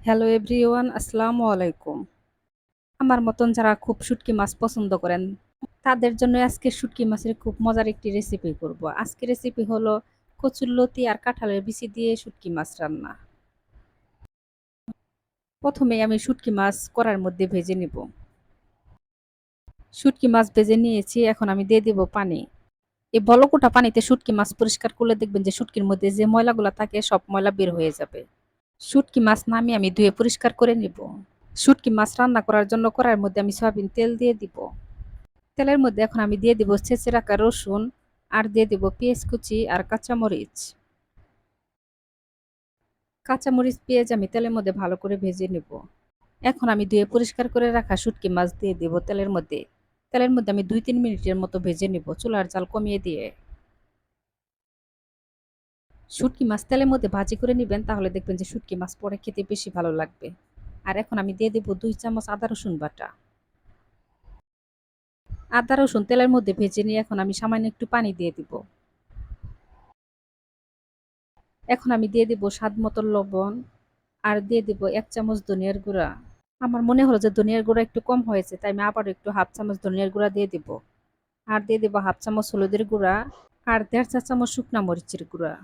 Hello everyone, আসসালামু আলাইকুম। আমার মতন যারা খুব শুটকি মাছ পছন্দ করেন, তাদের জন্য আজকে শুটকি মাছের খুব মজার একটি রেসিপি করব। আজকের রেসিপি হলো কচুরলতি আর কাঁঠালের বিচি দিয়ে শুটকি মাছ রান্না। প্রথমে আমি শুটকি মাছ কড়ার মধ্যে ভেজে নিব। শুটকি মাছ ভেজে নিয়েছি, এখন আমি দিয়ে দিব পানি। এই বলকোটা পানিতে শুটকি মাছ পরিষ্কার করলে দেখবেন যে শুটকির মধ্যে যে ময়লাগুলো থাকে সব ময়লা বের হয়ে যাবে। শুটকি মাছ নামিয়ে আমি ধুয়ে পরিষ্কার করে নিব। শুটকি মাছ রান্না করার জন্য কড়াইয়ের মধ্যে আমি সয়াবিন তেল দিয়ে দিব। তেলের মধ্যে এখন আমি দিয়ে দিব ছেঁচে রাখা রসুন, আর দিয়ে দিব পেঁয়াজ কুচি আর কাঁচামরিচ। কাঁচামরিচ পেঁয়াজ আমি তেলের মধ্যে ভালো করে ভেজে নেব। এখন আমি ধুয়ে পরিষ্কার করে রাখা শুটকি মাছ দিয়ে দিব তেলের মধ্যে। তেলের মধ্যে আমি 2-3 মিনিটের মতো ভেজে নিব, চুলার জাল কমিয়ে দিয়ে। শুটকি মাছ তেলের মধ্যে ভাজি করে নেবেন, তাহলে দেখবেন যে শুটকি মাছ পরে খেতে বেশি ভালো লাগবে। আর এখন আমি দিয়ে দেব 2 চামচ আদা রসুন বাটা। আদা রসুন তেলের মধ্যে ভেজে নিয়ে এখন আমি সামান্য একটু পানি দিয়ে দিব। এখন আমি দিয়ে দিব স্বাদ মতো লবণ, আর দিয়ে দিব 1 চামচ ধনিয়ার গুঁড়া। আমার মনে হলো যে ধনিয়ার গুঁড়া একটু কম হয়েছে, তাই আমি আবারও একটু 1/2 চামচ ধনিয়ার গুঁড়া দিয়ে দিব। আর দিয়ে দিব 1/2 চামচ হলুদের গুঁড়া, আর 1.5 চা চামচ শুকনা মরিচের গুঁড়া।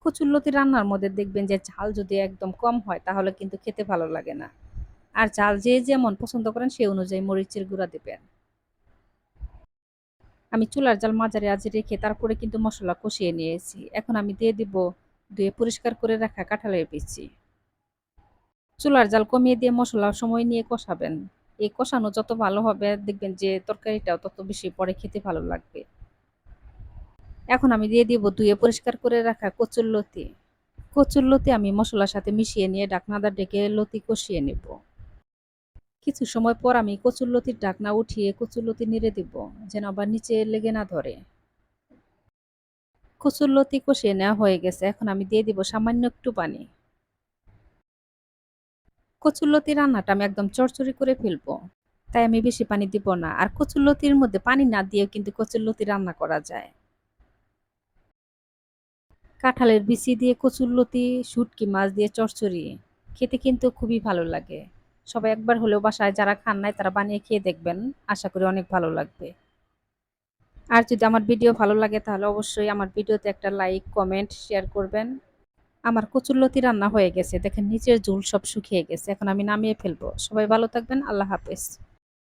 কচুরলতি রান্নার মধ্যে দেখবেন যে ঝাল যদি একদম কম হয় তাহলে কিন্তু খেতে ভালো লাগে না। আর ঝাল যে যেমন পছন্দ করেন সেই অনুযায়ী মরিচের গুঁড়া দেবেন। আমি চুলার জাল মাঝারি আঁচে রেখে তারপরে কিন্তু মশলা কষিয়ে নিয়েছি। এখন আমি দিয়ে দিব ধুয়ে পরিষ্কার করে রাখা কাঁঠালের বিচি। চুলার জাল কমিয়ে দিয়ে মসলা সময় নিয়ে কষাবেন। এই কষানো যত ভালো হবে দেখবেন যে তরকারিটাও তত বেশি পরে খেতে ভালো লাগবে। এখন আমি দিয়ে দিব ধুয়ে পরিষ্কার করে রাখা কচুরলতি। কচুরলতি আমি মসলার সাথে মিশিয়ে নিয়ে ঢাকনাটা ঢেকে লতি কষিয়ে নেব। কিছু সময় পর আমি কচুরলতির ঢাকনা উঠিয়ে কচুরলতি নেড়ে দিব, যেন আবার নিচে লেগে না ধরে। কচুরলতি কষিয়ে নেওয়া হয়ে গেছে, এখন আমি দিয়ে দিব সামান্য একটু পানি। কচুরলতি রান্নাটা আমি একদম চড়চড়ি করে ফেলবো, তাই আমি বেশি পানি দিব না। আর কচুরলতির মধ্যে পানি না দিয়েও কিন্তু কচুরলতি রান্না করা যায়। কাঁঠালের বিচি দিয়ে কচুরলতি, শুটকি মাছ দিয়ে চচ্চড়ি খেতে কিন্তু খুবই ভালো লাগে। সবাই একবার হলেও বাসায় যারা খান নাই তারা বানিয়ে খেয়ে দেখবেন, আশা করি অনেক ভালো লাগবে। আর যদি আমার ভিডিও ভালো লাগে তাহলে অবশ্যই আমার ভিডিওতে একটা লাইক, কমেন্ট, শেয়ার করবেন। আমার কচুরলতি রান্না হয়ে গেছে, দেখেন নিচের ঝোল সব শুকিয়ে গেছে। এখন আমি নামিয়ে ফেলবো। সবাই ভালো থাকবেন। আল্লাহ হাফেজ।